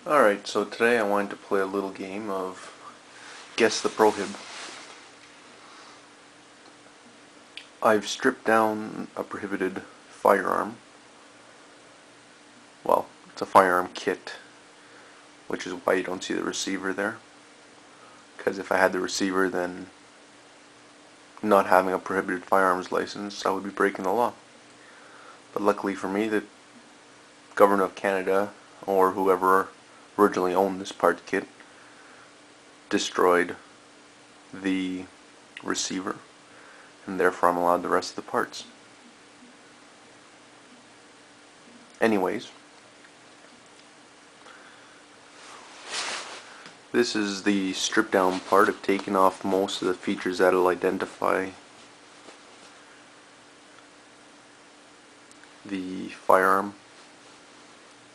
Alright, so today I wanted to play a little game of Guess the Prohib. I've stripped down a prohibited firearm. Well, it's a firearm kit, which is why you don't see the receiver there. Because if I had the receiver, then not having a prohibited firearms license, I would be breaking the law. But luckily for me, the Gov't of Canada, or whoever originally owned this part kit, destroyed the receiver, and therefore I'm allowed the rest of the parts. Anyways, this is the stripped down part. I've taken off most of the features that will identify the firearm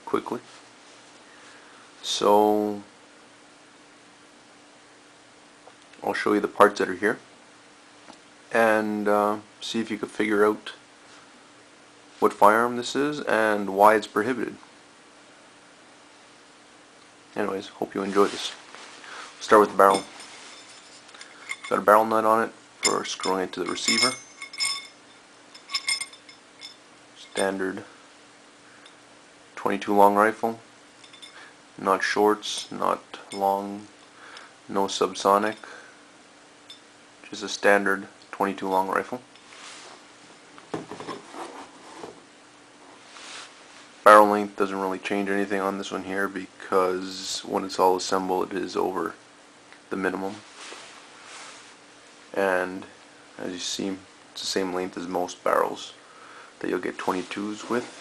quickly. So I'll show you the parts that are here and see if you can figure out what firearm this is and why it's prohibited. Anyways, hope you enjoy this. Start with the barrel. Got a barrel nut on it for screwing it to the receiver. Standard 22 long rifle. Not shorts, not long, no subsonic. Just a standard 22 long rifle. Barrel length doesn't really change anything on this one here because when it's all assembled it is over the minimum. And as you see, it's the same length as most barrels that you'll get 22s with.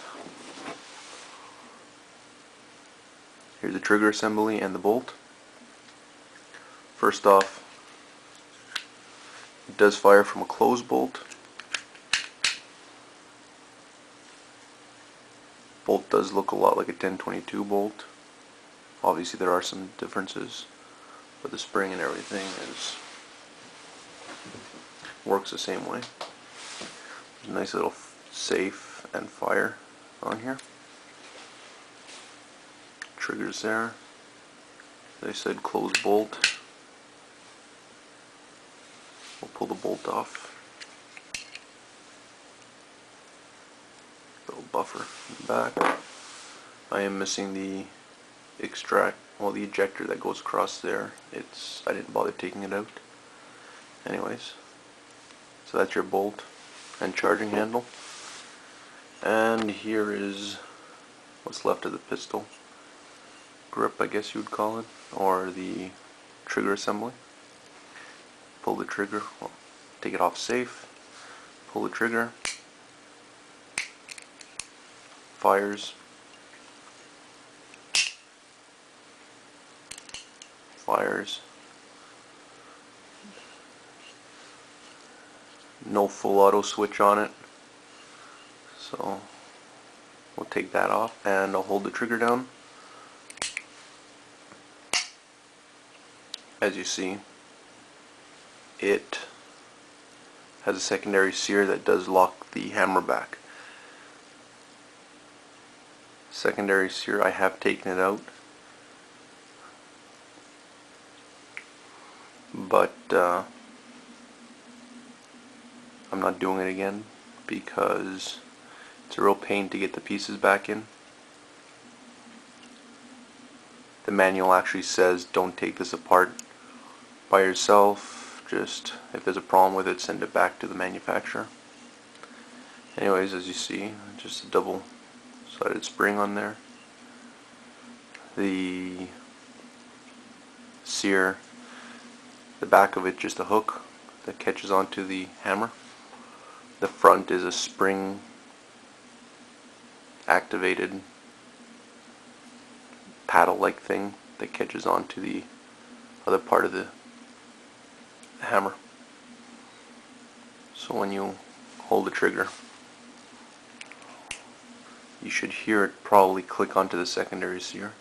Here's the trigger assembly and the bolt. First off, it does fire from a closed bolt. Bolt does look a lot like a 1022 bolt. Obviously there are some differences, but the spring and everything works the same way. There's a nice little safe and fire on here. Triggers there. As I said, closed bolt. We'll pull the bolt off. Little buffer in the back. I am missing the the ejector that goes across there. I didn't bother taking it out. Anyways, so that's your bolt and charging handle. And here is what's left of the pistol grip, I guess you would call it, or the trigger assembly. Pull the trigger, well, take it off safe, pull the trigger, fires, no full auto switch on it, so we'll take that off and I'll hold the trigger down. As you see, it has a secondary sear that does lock the hammer back. Secondary sear, I have taken it out, but I'm not doing it again because it's a real pain to get the pieces back in. The manual actually says don't take this apart by yourself, just if there's a problem with it, send it back to the manufacturer. Anyways, as you see, just a double-sided spring on there. The sear, the back of it just a hook that catches onto the hammer. The front is a spring activated paddle-like thing that catches onto the other part of the hammer. So when you hold the trigger, you should hear it probably click onto the secondary sear.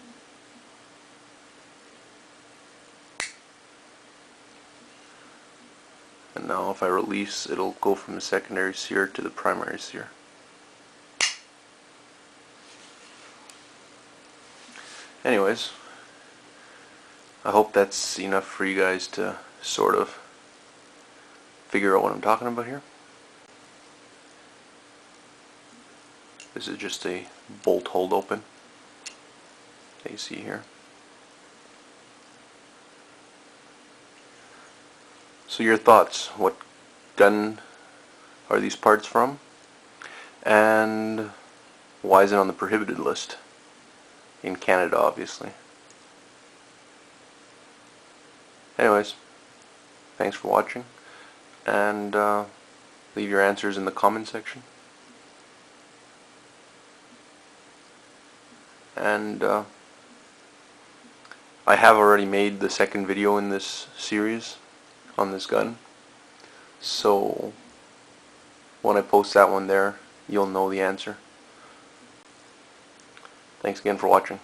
And now if I release, it'll go from the secondary sear to the primary sear. Anyways, I hope that's enough for you guys to sort of figure out what I'm talking about here. This is just a bolt hold open that you see here. So your thoughts, what gun are these parts from? And why is it on the prohibited list? In Canada, obviously. Anyways, thanks for watching, and leave your answers in the comment section. And I have already made the second video in this series on this gun, so when I post that one there, you'll know the answer. Thanks again for watching.